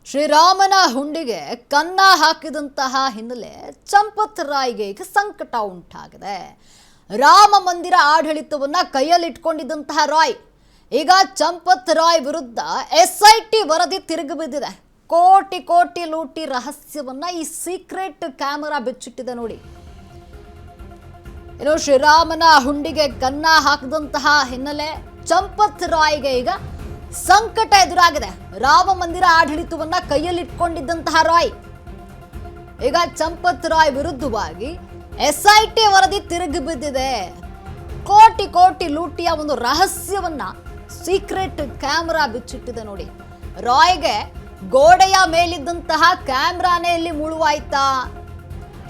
ಶ್ರೀರಾಮನ ಹುಂಡಿಗೆ ಕನ್ನ ಹಾಕಿದಂತಹ ಹಿನ್ನೆಲೆ ಚಂಪತ್ ರಾಯ್ಗೆ ಈಗ ಸಂಕಟ ಉಂಟಾಗಿದೆ. ರಾಮ ಮಂದಿರ ಆಡಳಿತವನ್ನ ಕೈಯಲ್ಲಿಟ್ಕೊಂಡಿದ್ದಂತಹ ರಾಯ್ ಈಗ ಚಂಪತ್ ರಾಯ್ ವಿರುದ್ಧ ಎಸ್ಐಟಿ ವರದಿ ತಿರುಗಿ ಬಿದ್ದಿದೆ. ಕೋಟಿ ಕೋಟಿ ಲೂಟಿ ರಹಸ್ಯವನ್ನ ಈ ಸೀಕ್ರೆಟ್ ಕ್ಯಾಮೆರಾ ಬಿಚ್ಚಿಟ್ಟಿದೆ ನೋಡಿ. ಇನ್ನು ಶ್ರೀರಾಮನ ಹುಂಡಿಗೆ ಕನ್ನ ಹಾಕಿದಂತಹ ಹಿನ್ನೆಲೆ ಚಂಪತ್ ರಾಯ್ಗೆ ಈಗ ಸಂಕಟ ಎದುರಾಗಿದೆ. ರಾಮ ಮಂದಿರ ಆಡಳಿತವನ್ನ ಕೈಯಲ್ಲಿಟ್ಕೊಂಡಿದ್ದಂತಹ ರಾಯ್ ಈಗ ಚಂಪತ್ ರಾಯ್ ವಿರುದ್ಧವಾಗಿ ಎಸ್ಐಟಿ ವರದಿ ತಿರುಗಿ ಬಿದ್ದಿದೆ. ಕೋಟಿ ಕೋಟಿ ಲೂಟಿಯ ಒಂದು ರಹಸ್ಯವನ್ನ ಸೀಕ್ರೆಟ್ ಕ್ಯಾಮೆರಾ ಬಿಚ್ಚಿಟ್ಟಿದೆ ನೋಡಿ. ರಾಯ್ಗೆ ಗೋಡೆಯ ಮೇಲಿದ್ದಂತಹ ಕ್ಯಾಮ್ರಾನೇ ಇಲ್ಲಿ ಮುಳುವಾಯ್ತಾ?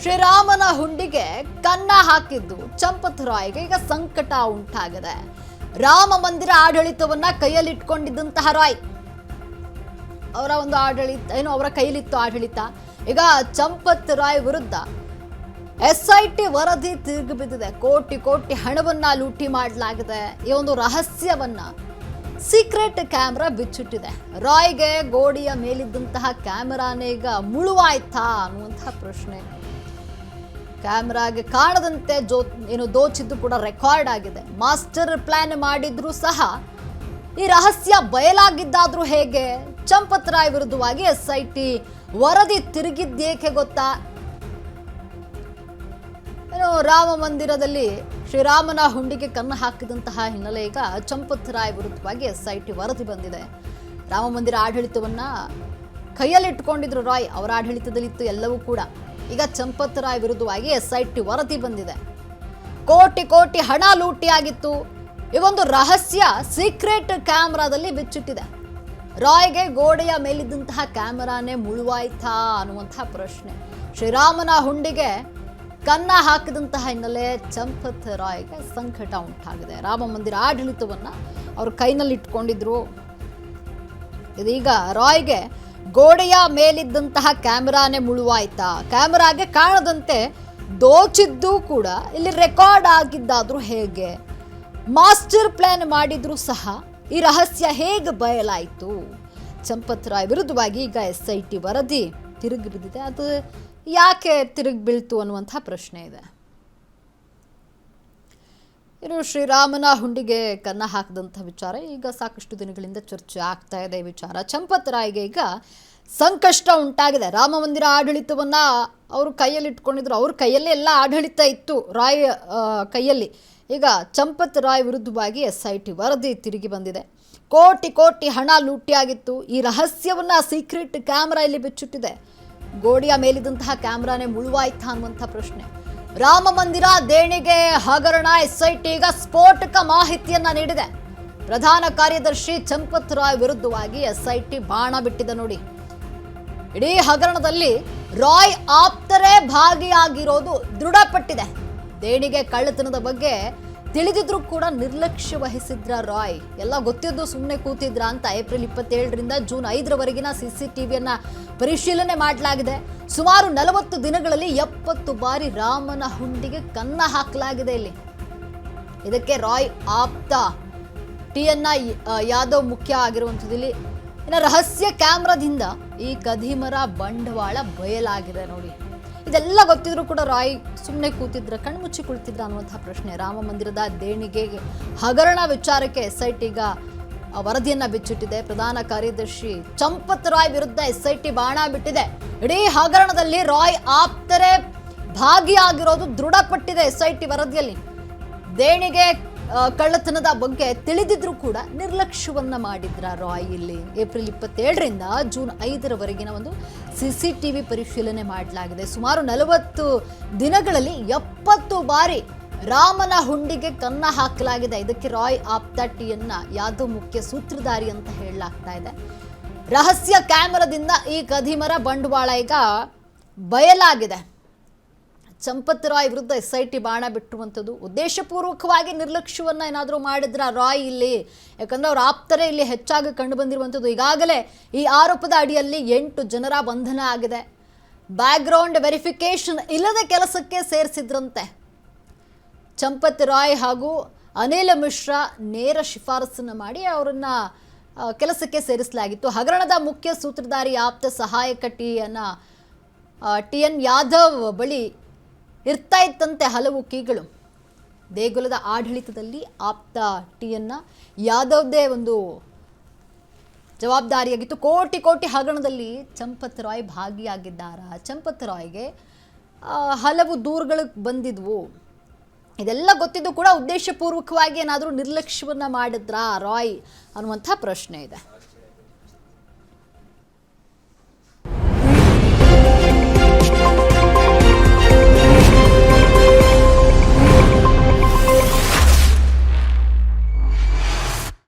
ಶ್ರೀರಾಮನ ಹುಂಡಿಗೆ ಕನ್ನ ಹಾಕಿದ್ದು ಚಂಪತ್ ರಾಯ್ಗೆ ಈಗ ಸಂಕಟ ಉಂಟಾಗಿದೆ. ರಾಮ ಮಂದಿರ ಆಡಳಿತವನ್ನ ಕೈಯಲ್ಲಿಟ್ಕೊಂಡಿದ್ದಂತಹ ರಾಯ್ ಅವರ ಒಂದು ಆಡಳಿತ ಅವರ ಕೈಲಿತ್ತು ಆಡಳಿತ. ಈಗ ಚಂಪತ್ ರಾಯ್ ವಿರುದ್ಧ ಎಸ್ಐಟಿ ವರದಿ ತಿರುಗಿ ಬಿದ್ದಿದೆ. ಕೋಟಿ ಕೋಟಿ ಹಣವನ್ನ ಲೂಟಿ ಮಾಡಲಾಗಿದೆ. ಈ ಒಂದು ರಹಸ್ಯವನ್ನ ಸೀಕ್ರೆಟ್ ಕ್ಯಾಮ್ರಾ ಬಿಚ್ಚಿಟ್ಟಿದೆ. ರಾಯ್ಗೆ ಗೋಡೆಯ ಮೇಲಿದ್ದಂತಹ ಕ್ಯಾಮೆರಾನೇ ಈಗ ಮುಳುವಾಯ್ತಾ ಅನ್ನುವಂತಹ ಪ್ರಶ್ನೆ. ಕ್ಯಾಮ್ರಾಗೆ ಕಾಣದಂತೆ ದೋಚಿದ್ದು ಕೂಡ ರೆಕಾರ್ಡ್ ಆಗಿದೆ. ಮಾಸ್ಟರ್ ಪ್ಲಾನ್ ಮಾಡಿದ್ರು ಸಹ ಈ ರಹಸ್ಯ ಬಯಲಾಗಿದ್ದಾದ್ರೂ ಹೇಗೆ? ಚಂಪತ್ ರಾಯ್ ವಿರುದ್ಧವಾಗಿ ಎಸ್ಐಟಿ ವರದಿ ತಿರುಗಿದ್ದೇಕೆ ಗೊತ್ತಾ? ರಾಮ ಮಂದಿರದಲ್ಲಿ ಶ್ರೀರಾಮನ ಹುಂಡಿಗೆ ಕನ್ನ ಹಾಕಿದಂತಹ ಹಿನ್ನೆಲೆ ಈಗ ಚಂಪತ್ ರಾಯ್ ವಿರುದ್ಧವಾಗಿ ಎಸ್ಐಟಿ ವರದಿ ಬಂದಿದೆ. ರಾಮ ಮಂದಿರ ಆಡಳಿತವನ್ನ ಕೈಯಲ್ಲಿಟ್ಕೊಂಡಿದ್ರು ರಾಯ್, ಅವರ ಆಡಳಿತದಲ್ಲಿತ್ತು ಎಲ್ಲವೂ ಕೂಡ. ಈಗ ಚಂಪತ್ ರಾಯ್ ವಿರುದ್ಧವಾಗಿ ಎಸ್ಐಟಿ ವರದಿ ಬಂದಿದೆ. ಕೋಟಿ ಕೋಟಿ ಹಣ ಲೂಟಿಯಾಗಿತ್ತು. ಈ ಒಂದು ರಹಸ್ಯ ಸೀಕ್ರೆಟ್ ಕ್ಯಾಮ್ರಾದಲ್ಲಿ ಬಿಚ್ಚಿಟ್ಟಿದೆ. ರಾಯ್ಗೆ ಗೋಡೆಯ ಮೇಲಿದ್ದಂತಹ ಕ್ಯಾಮೆರಾನೇ ಮುಳುವಾಯ್ತಾ ಅನ್ನುವಂತಹ ಪ್ರಶ್ನೆ. ಶ್ರೀರಾಮನ ಹುಂಡಿಗೆ ಕನ್ನ ಹಾಕಿದಂತಹ ಹಿನ್ನೆಲೆ ಚಂಪತ್ ರಾಯ್ಗೆ ಸಂಕಟ ಉಂಟಾಗಿದೆ. ರಾಮ ಮಂದಿರ ಆಡಳಿತವನ್ನ ಅವರು ಕೈನಲ್ಲಿ ಇಟ್ಕೊಂಡಿದ್ರು. ಇದೀಗ ರಾಯ್ಗೆ ಗೋಡೆಯ ಮೇಲಿದ್ದಂತಹ ಕ್ಯಾಮೆರಾನೇ ಮುಳುವಾಯ್ತಾ? ಕ್ಯಾಮೆರಾಗೆ ಕಾಣದಂತೆ ದೋಚಿದ್ದು ಕೂಡ ಇಲ್ಲಿ ರೆಕಾರ್ಡ್ ಆಗಿದ್ದಾದ್ರೂ ಹೇಗೆ? ಮಾಸ್ಟರ್ ಪ್ಲಾನ್ ಮಾಡಿದ್ರು ಸಹ ಈ ರಹಸ್ಯ ಹೇಗೆ ಬಯಲಾಯಿತು? ಚಂಪತ್ ರಾಯ್ ವಿರುದ್ಧವಾಗಿ ಈಗ ಎಸ್ಐಟಿ ವರದಿ ತಿರುಗಿ ಬಿದ್ದಿದೆ. ಅದು ಯಾಕೆ ತಿರುಗಿ ಬೀಳ್ತು ಅನ್ನುವಂಥ ಪ್ರಶ್ನೆ ಇದೆ. ಇನ್ನು ಶ್ರೀರಾಮನ ಹುಂಡಿಗೆ ಕನ್ನ ಹಾಕಿದಂಥ ವಿಚಾರ ಈಗ ಸಾಕಷ್ಟು ದಿನಗಳಿಂದ ಚರ್ಚೆ ಆಗ್ತಾ ಇದೆ. ಈ ವಿಚಾರ ಚಂಪತ್ ರಾಯ್ಗೆ ಈಗ ಸಂಕಷ್ಟ ಉಂಟಾಗಿದೆ. ರಾಮ ಮಂದಿರ ಆಡಳಿತವನ್ನ ಅವರು ಕೈಯಲ್ಲಿ ಇಟ್ಕೊಂಡಿದ್ರು. ಅವ್ರ ಕೈಯಲ್ಲೇ ಎಲ್ಲ ಆಡಳಿತ ಇತ್ತು ರಾಯ್ ಕೈಯಲ್ಲಿ. ಈಗ ಚಂಪತ್ ರಾಯ್ ವಿರುದ್ಧವಾಗಿ ಎಸ್ಐಟಿ ವರದಿ ತಿರುಗಿ ಬಂದಿದೆ. ಕೋಟಿ ಕೋಟಿ ಹಣ ಲೂಟಿಯಾಗಿತ್ತು. ಈ ರಹಸ್ಯವನ್ನ ಸೀಕ್ರೆಟ್ ಕ್ಯಾಮ್ರಾ ಇಲ್ಲಿ ಬಿಚ್ಚಿಟ್ಟಿದೆ. ಗೋಡೆಯ ಮೇಲಿದ್ದಂತಹ ಕ್ಯಾಮ್ರಾನೇ ಮುಳುವಾಯ್ತಾ ಅನ್ನುವಂಥ ಪ್ರಶ್ನೆ. ರಾಮ ಮಂದಿರ ದೇಣಿಗೆ ಹಗರಣ ಎಸ್ಐಟಿ ಈಗ ಸ್ಫೋಟಕ ಮಾಹಿತಿಯನ್ನ ನೀಡಿದೆ. ಪ್ರಧಾನ ಕಾರ್ಯದರ್ಶಿ ಚಂಪತ್ ರಾಯ್ ವಿರುದ್ಧವಾಗಿ ಎಸ್ಐಟಿ ಬಾಣ ಬಿಟ್ಟಿದೆ ನೋಡಿ. ಇಡೀ ಹಗರಣದಲ್ಲಿ ರಾಯ್ ಆಪ್ತರೇ ಭಾಗಿಯಾಗಿರೋದು ದೃಢಪಟ್ಟಿದೆ. ದೇಣಿಗೆ ಕಳ್ಳತನದ ಬಗ್ಗೆ ತಿಳಿದಿದ್ರು ಕೂಡ ನಿರ್ಲಕ್ಷ್ಯ ವಹಿಸಿದ್ರ ರಾಯ್. ಎಲ್ಲ ಗೊತ್ತಿದ್ದು ಸುಮ್ಮನೆ ಕೂತಿದ್ರ ಅಂತ ಏಪ್ರಿಲ್ 27ರಿಂದ ಜೂನ್ 5ರವರೆಗಿನ CCTVಯನ್ನ ಪರಿಶೀಲನೆ ಮಾಡಲಾಗಿದೆ. ಸುಮಾರು 40 ದಿನಗಳಲ್ಲಿ 70 ಬಾರಿ ರಾಮನ ಹುಂಡಿಗೆ ಕನ್ನ ಹಾಕಲಾಗಿದೆ. ಇಲ್ಲಿ ಇದಕ್ಕೆ ರಾಯ್ ಆಪ್ತ TN ಯಾದವ್ ಮುಖ್ಯ ಆಗಿರುವಂಥದ್ದು. ಇಲ್ಲಿ ಇನ್ನು ರಹಸ್ಯ ಕ್ಯಾಮ್ರಾದಿಂದ ಈ ಕದಿಮರ ಬಂಡವಾಳ ಬಯಲಾಗಿದೆ ನೋಡಿ. ಇದೆಲ್ಲ ಗೊತ್ತಿದ್ರು ಕೂಡ ರಾಯ್ ಸುಮ್ಮನೆ ಕೂತಿದ್ರ, ಕಣ್ಮುಚ್ಚಿ ಕುಳಿತಿದ್ರ ಅನ್ನುವಂತಹ ಪ್ರಶ್ನೆ. ರಾಮ ಮಂದಿರದ ದೇಣಿಗೆ ಹಗರಣ ವಿಚಾರಕ್ಕೆ ಎಸ್ಐಟಿ ಈಗ ವರದಿಯನ್ನ ಬಿಚ್ಚಿಟ್ಟಿದೆ. ಪ್ರಧಾನ ಕಾರ್ಯದರ್ಶಿ ಚಂಪತ್ ರಾಯ್ ವಿರುದ್ಧ ಎಸ್ಐಟಿ ಬಾಣ ಬಿಟ್ಟಿದೆ. ಇಡೀ ಹಗರಣದಲ್ಲಿ ರಾಯ್ ಆಪ್ತರೇ ಭಾಗಿಯಾಗಿರೋದು ದೃಢಪಟ್ಟಿದೆ ಎಸ್ಐಟಿ ವರದಿಯಲ್ಲಿ. ದೇಣಿಗೆ ಕಳ್ಳತನದ ಬಗ್ಗೆ ತಿಳಿದಿದ್ರು ಕೂಡ ನಿರ್ಲಕ್ಷ್ಯವನ್ನ ಮಾಡಿದ್ರ ರಾಯ್. ಇಲ್ಲಿ ಏಪ್ರಿಲ್ 27ರಿಂದ ಜೂನ್ 5ರವರೆಗಿನ ಒಂದು CCTV ಪರಿಶೀಲನೆ ಮಾಡಲಾಗಿದೆ. ಸುಮಾರು 40 ದಿನಗಳಲ್ಲಿ 70 ಬಾರಿ ರಾಮನ ಹುಂಡಿಗೆ ಕನ್ನ ಹಾಕಲಾಗಿದೆ. ಇದಕ್ಕೆ ರಾಯ್ ಆಪ್ತ TN ಯಾದವ್ ಮುಖ್ಯ ಸೂತ್ರಧಾರಿ ಅಂತ ಹೇಳಲಾಗ್ತಾ ಇದೆ. ರಹಸ್ಯ ಕ್ಯಾಮೆರಾದಿಂದ ಈ ಕದಿಮರ ಬಂಡವಾಳ ಈಗ ಬಯಲಾಗಿದೆ. ಚಂಪತ್ ರಾಯ್ ವಿರುದ್ಧ ಎಸ್ಐಟಿ ಬಾಣ ಬಿಟ್ಟುವಂಥದ್ದು ಉದ್ದೇಶಪೂರ್ವಕವಾಗಿ ನಿರ್ಲಕ್ಷ್ಯವನ್ನ ಏನಾದರೂ ಮಾಡಿದ್ರ ರಾಯ್ ಇಲ್ಲಿ? ಯಾಕಂದ್ರೆ ಅವ್ರ ಆಪ್ತರೇ ಇಲ್ಲಿ ಹೆಚ್ಚಾಗಿ ಕಂಡು ಬಂದಿರುವಂಥದ್ದು. ಈಗಾಗಲೇ ಈ ಆರೋಪದ ಅಡಿಯಲ್ಲಿ 8 ಜನರ ಬಂಧನ ಆಗಿದೆ. ಬ್ಯಾಕ್ಗ್ರೌಂಡ್ ವೆರಿಫಿಕೇಶನ್ ಇಲ್ಲದೆ ಕೆಲಸಕ್ಕೆ ಸೇರಿಸಿದ್ರಂತೆ. ಚಂಪತ್ ರಾಯ್ ಹಾಗೂ ಅನಿಲ್ ಮಿಶ್ರಾ ನೇರ ಶಿಫಾರಸನ್ನು ಮಾಡಿ ಅವರನ್ನ ಕೆಲಸಕ್ಕೆ ಸೇರಿಸಲಾಗಿತ್ತು. ಹಗರಣದ ಮುಖ್ಯ ಸೂತ್ರಧಾರಿ ಆಪ್ತ ಸಹಾಯಕ ಟಿ.ಎನ್. ಯಾದವ್ ಬಳಿ ಇರ್ತಾ ಇತ್ತಂತೆ ಹಲವು ಕೀಗಳು. ದೇಗುಲದ ಆಡಳಿತದಲ್ಲಿ ಆಪ್ತ ಟಿ.ಎನ್. ಯಾದವ್ದೇ ಒಂದು ಜವಾಬ್ದಾರಿಯಾಗಿತ್ತು. ಕೋಟಿ ಕೋಟಿ ಹಗರಣದಲ್ಲಿ ಚಂಪತ್ ರಾಯ್ ಭಾಗಿಯಾಗಿದ್ದಾರಾ? ಚಂಪತ್ ರಾಯ್ಗೆ ಹಲವು ದೂರುಗಳು ಬಂದಿದ್ವು. ಇದೆಲ್ಲ ಗೊತ್ತಿದ್ದು ಕೂಡ ಉದ್ದೇಶಪೂರ್ವಕವಾಗಿ ಏನಾದರೂ ನಿರ್ಲಕ್ಷ್ಯವನ್ನು ಮಾಡಿದ್ರಾ ರಾಯ್ ಅನ್ನುವಂಥ ಪ್ರಶ್ನೆ ಇದೆ.